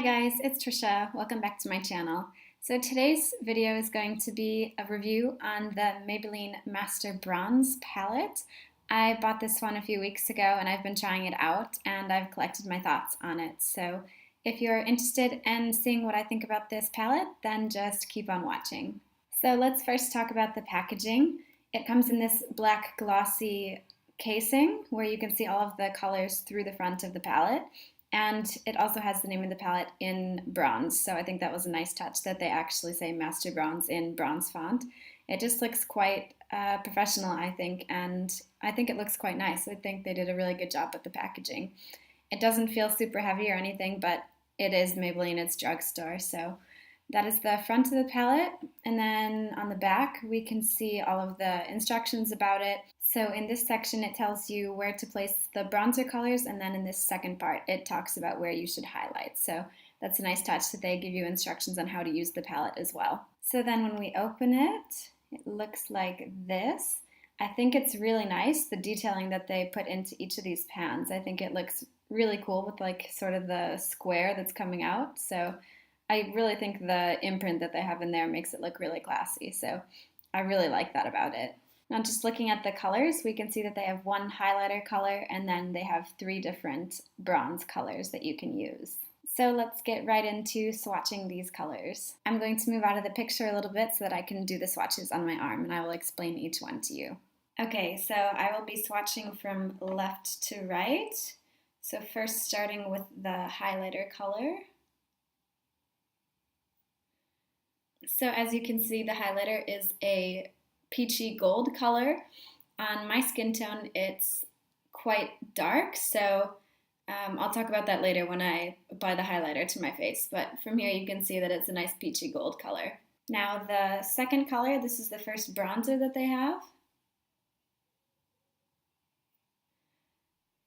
guys, it's Tricia. Welcome back to my channel. So today's video is going to be a review on the Maybelline Master Bronze Palette. I bought this one a few weeks ago and I've been trying it out and I've collected my thoughts on it. So if you're interested in seeing what I think about this palette, then just keep on watching. So let's first talk about the packaging. It comes in this black glossy casing where you can see all of the colors through the front of the palette. And it also has the name of the palette in bronze, so I think that was a nice touch that they actually say Master Bronze in bronze font. It just looks quite professional, I think, and I think it looks quite nice. I think they did a really good job with the packaging. It doesn't feel super heavy or anything, but it is Maybelline, it's drugstore, so that is the front of the palette, and then on the back we can see all of the instructions about it. So in this section it tells you where to place the bronzer colors, and then in this second part it talks about where you should highlight. So that's a nice touch that they give you instructions on how to use the palette as well. So then when we open it, it looks like this. I think it's really nice, the detailing that they put into each of these pans. I think it looks really cool with like sort of the square that's coming out. So I really think the imprint that they have in there makes it look really classy, so I really like that about it. Now just looking at the colors, we can see that they have one highlighter color and then they have 3 different bronze colors that you can use. So let's get right into swatching these colors. I'm going to move out of the picture a little bit so that I can do the swatches on my arm and I will explain each one to you. Okay, so I will be swatching from left to right. So first starting with the highlighter color. So as you can see, the highlighter is a peachy gold color. On my skin tone, it's quite dark, so I'll talk about that later when I apply the highlighter to my face. But from here you can see that it's a nice peachy gold color. Now the second color, this is the first bronzer that they have.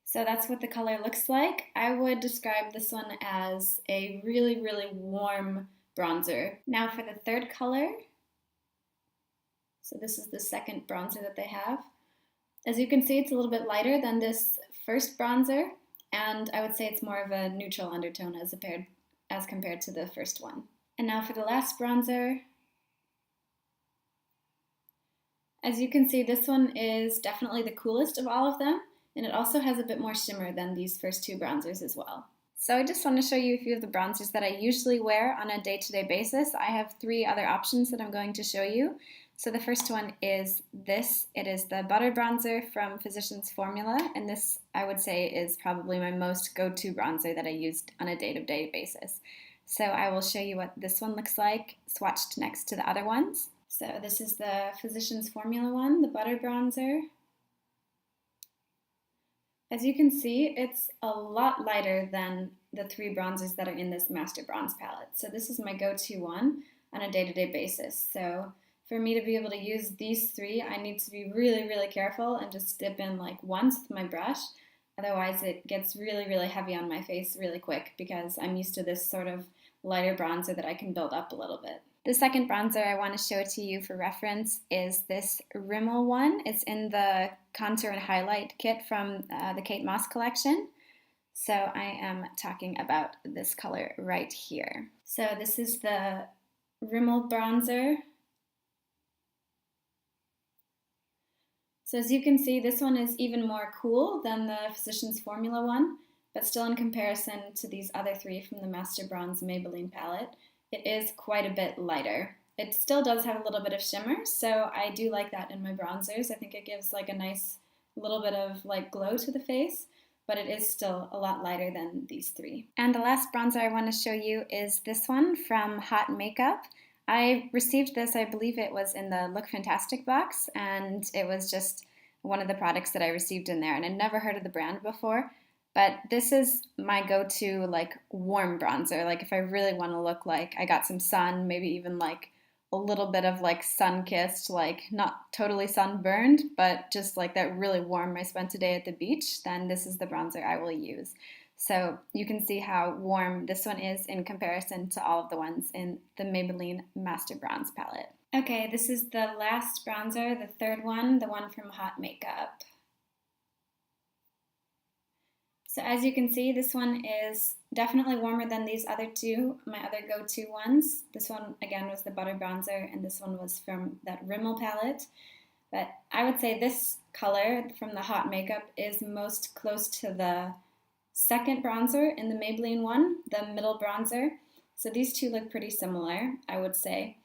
So that's what the color looks like. I would describe this one as a really, really warm bronzer. Now for the third color, so this is the second bronzer that they have. As you can see, it's a little bit lighter than this first bronzer, and I would say it's more of a neutral undertone as compared to the first one. And now for the last bronzer, as you can see, this one is definitely the coolest of all of them, and it also has a bit more shimmer than these first 2 bronzers as well. So I just want to show you a few of the bronzers that I usually wear on a day-to-day basis. I have 3 other options that I'm going to show you. So the first one is this. It is the Butter Bronzer from Physicians Formula, and this I would say is probably my most go-to bronzer that I used on a day-to-day basis. So I will show you what this one looks like swatched next to the other ones. So this is the Physicians Formula one, the Butter Bronzer. As you can see, it's a lot lighter than the 3 bronzers that are in this Master Bronze palette. So this is my go-to one on a day-to-day basis. So for me to be able to use these 3, I need to be really, really careful and just dip in like once with my brush. Otherwise it gets really, really heavy on my face really quick because I'm used to this sort of lighter bronzer that I can build up a little bit. The second bronzer I want to show to you for reference is this Rimmel one. It's in the contour and highlight kit from the Kate Moss collection. So I am talking about this color right here. So this is the Rimmel bronzer. So as you can see, this one is even more cool than the Physicians Formula one, but still in comparison to these other 3 from the Master Bronze Maybelline palette, it is quite a bit lighter. It still does have a little bit of shimmer, so I do like that in my bronzers. I think it gives like a nice little bit of like glow to the face, but it is still a lot lighter than these 3. And the last bronzer I want to show you is this one from Hot Makeup. I received this, I believe it was in the Look Fantastic box, and it was just one of the products that I received in there, and I'd never heard of the brand before. But this is my go-to like warm bronzer. Like if I really want to look like I got some sun, maybe even like a little bit of like sun-kissed, like not totally sunburned, but just like that really warm I spent a day at the beach, then this is the bronzer I will use. So you can see how warm this one is in comparison to all of the ones in the Maybelline Master Bronze palette. Okay, this is the last bronzer, the third one, the one from Hot Makeup. So as you can see, this one is Definitely warmer than these other two, my other go-to ones. This one, again, was the Butter Bronzer, and this one was from that Rimmel palette. But I would say this color from the Hot Makeup is most close to the second bronzer in the Maybelline one, the middle bronzer. So these two look pretty similar, I would say.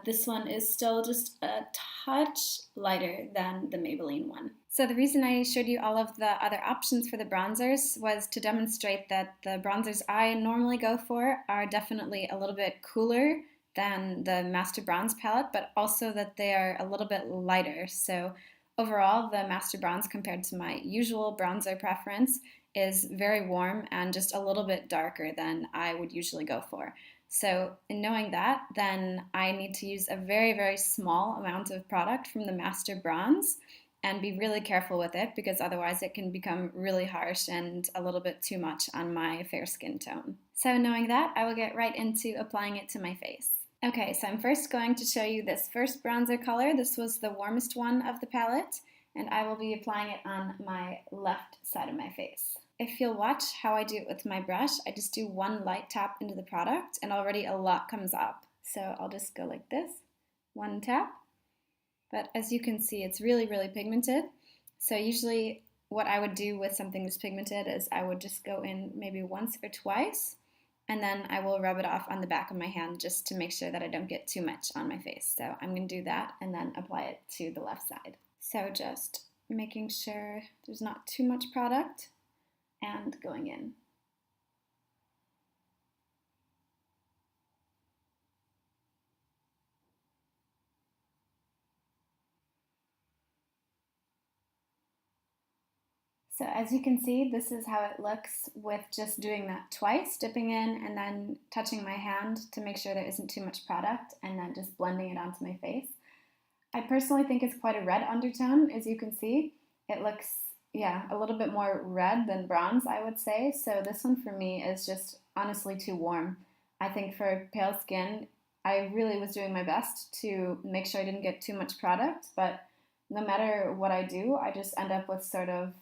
This one is still just a touch lighter than the Maybelline one. So the reason I showed you all of the other options for the bronzers was to demonstrate that the bronzers I normally go for are definitely a little bit cooler than the Master Bronze palette, but also that they are a little bit lighter. So overall, the Master Bronze compared to my usual bronzer preference is very warm and just a little bit darker than I would usually go for. So in knowing that, then I need to use a very, very small amount of product from the Master Bronze and be really careful with it, because otherwise it can become really harsh and a little bit too much on my fair skin tone. So knowing that, I will get right into applying it to my face. Okay, so I'm first going to show you this first bronzer color. This was the warmest one of the palette, and I will be applying it on my left side of my face. If you'll watch how I do it with my brush, I just do one light tap into the product and already a lot comes up. So I'll just go like this, one tap. But as you can see, it's really, really pigmented. So usually what I would do with something this pigmented is I would just go in maybe once or twice, and then I will rub it off on the back of my hand just to make sure that I don't get too much on my face. So I'm going to do that and then apply it to the left side. So just making sure there's not too much product and going in. So as you can see, this is how it looks with just doing that twice, dipping in and then touching my hand to make sure there isn't too much product, and then just blending it onto my face. I personally think it's quite a red undertone, as you can see. It looks, yeah, a little bit more red than bronze, I would say. So this one for me is just honestly too warm. I think for pale skin, I really was doing my best to make sure I didn't get too much product, but no matter what I do, I just end up with sort of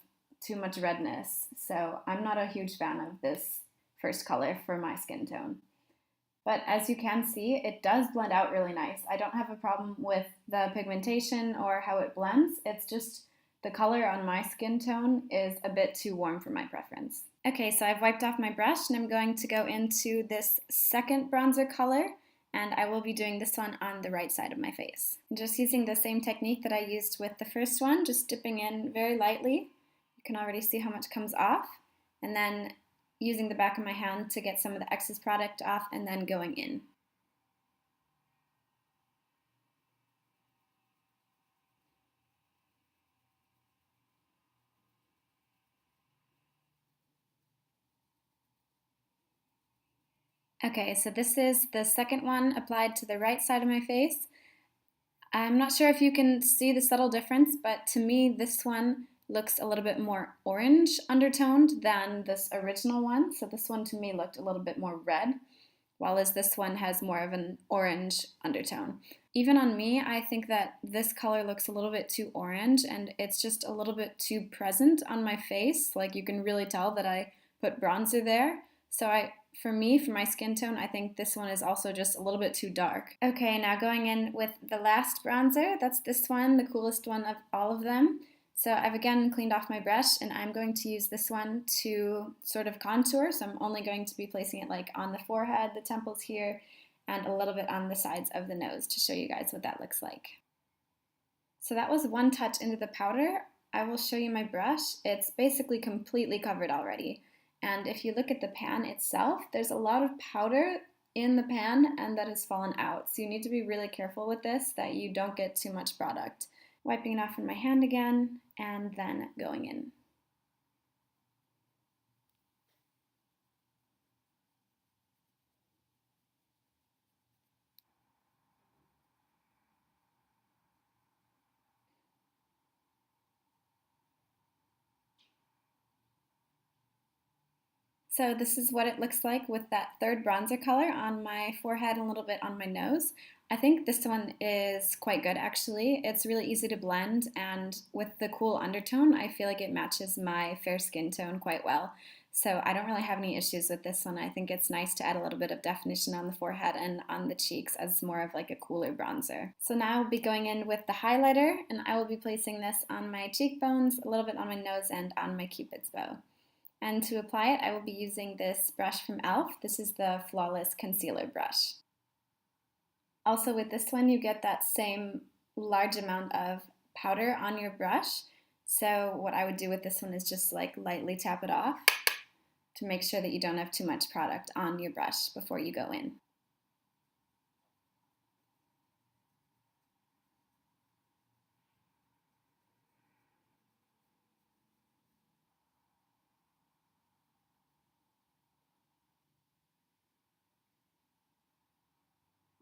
too much redness. So I'm not a huge fan of this first color for my skin tone. But as you can see, it does blend out really nice. I don't have a problem with the pigmentation or how it blends. It's just the color on my skin tone is a bit too warm for my preference. Okay, so I've wiped off my brush and I'm going to go into this second bronzer color, and I will be doing this one on the right side of my face. I'm just using the same technique that I used with the first one, just dipping in very lightly. You can already see how much comes off, and then using the back of my hand to get some of the excess product off and then going in. Okay, so this is the second one applied to the right side of my face. I'm not sure if you can see the subtle difference, but to me this one looks a little bit more orange undertoned than this original one. So this one to me looked a little bit more red, while as this one has more of an orange undertone. Even on me, I think that this color looks a little bit too orange, and it's just a little bit too present on my face. Like, you can really tell that I put bronzer there. So for me, for my skin tone, I think this one is also just a little bit too dark. Okay, now going in with the last bronzer. That's this one, the coolest one of all of them. So I've again cleaned off my brush, and I'm going to use this one to sort of contour. So I'm only going to be placing it like on the forehead, the temples here, and a little bit on the sides of the nose to show you guys what that looks like. So that was one touch into the powder. I will show you my brush. It's basically completely covered already. And if you look at the pan itself, there's a lot of powder in the pan and that has fallen out. So you need to be really careful with this, that you don't get too much product. Wiping it off in my hand again, and then going in. So this is what it looks like with that third bronzer color on my forehead and a little bit on my nose. I think this one is quite good actually. It's really easy to blend, and with the cool undertone, I feel like it matches my fair skin tone quite well. So I don't really have any issues with this one. I think it's nice to add a little bit of definition on the forehead and on the cheeks as more of like a cooler bronzer. So now I'll be going in with the highlighter, and I will be placing this on my cheekbones, a little bit on my nose, and on my cupid's bow. And to apply it, I will be using this brush from e.l.f. This is the Flawless Concealer Brush. Also with this one, you get that same large amount of powder on your brush. So what I would do with this one is just like lightly tap it off to make sure that you don't have too much product on your brush before you go in.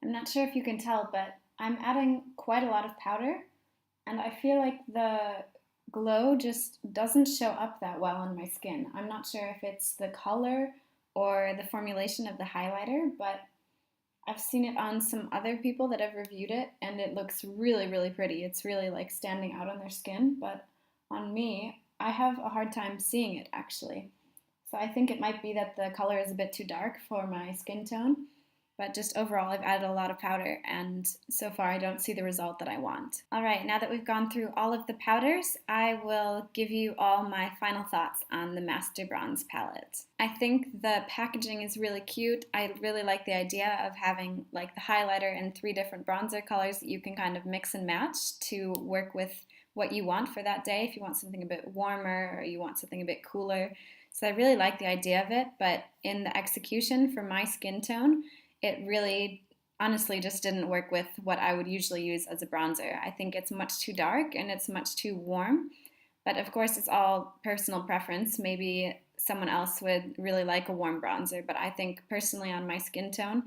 I'm not sure if you can tell, but I'm adding quite a lot of powder, and I feel like the glow just doesn't show up that well on my skin. I'm not sure if it's the color or the formulation of the highlighter, but I've seen it on some other people that have reviewed it, and it looks really, really pretty. It's really like standing out on their skin, but on me, I have a hard time seeing it actually. So I think it might be that the color is a bit too dark for my skin tone. But just overall, I've added a lot of powder, and so far I don't see the result that I want. Alright, now that we've gone through all of the powders, I will give you all my final thoughts on the Master Bronze Palette. I think the packaging is really cute. I really like the idea of having like the highlighter and 3 different bronzer colors that you can kind of mix and match to work with what you want for that day. If you want something a bit warmer or you want something a bit cooler. So I really like the idea of it, but in the execution for my skin tone, it really honestly just didn't work with what I would usually use as a bronzer. I think it's much too dark and it's much too warm, but of course it's all personal preference. Maybe someone else would really like a warm bronzer, but I think personally on my skin tone,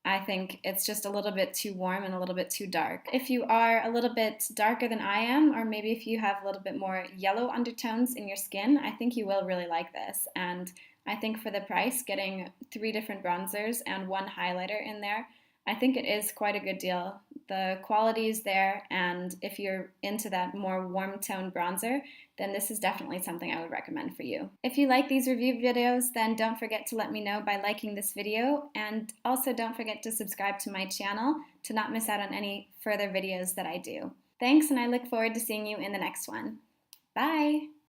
I think it's just a little bit too warm and a little bit too dark. If you are a little bit darker than I am, or maybe if you have a little bit more yellow undertones in your skin, I think you will really like this. And I think for the price, getting 3 different bronzers and 1 highlighter in there, I think it is quite a good deal. The quality is there, and if you're into that more warm tone bronzer, then this is definitely something I would recommend for you. If you like these review videos, then don't forget to let me know by liking this video, and also don't forget to subscribe to my channel to not miss out on any further videos that I do. Thanks, and I look forward to seeing you in the next one. Bye!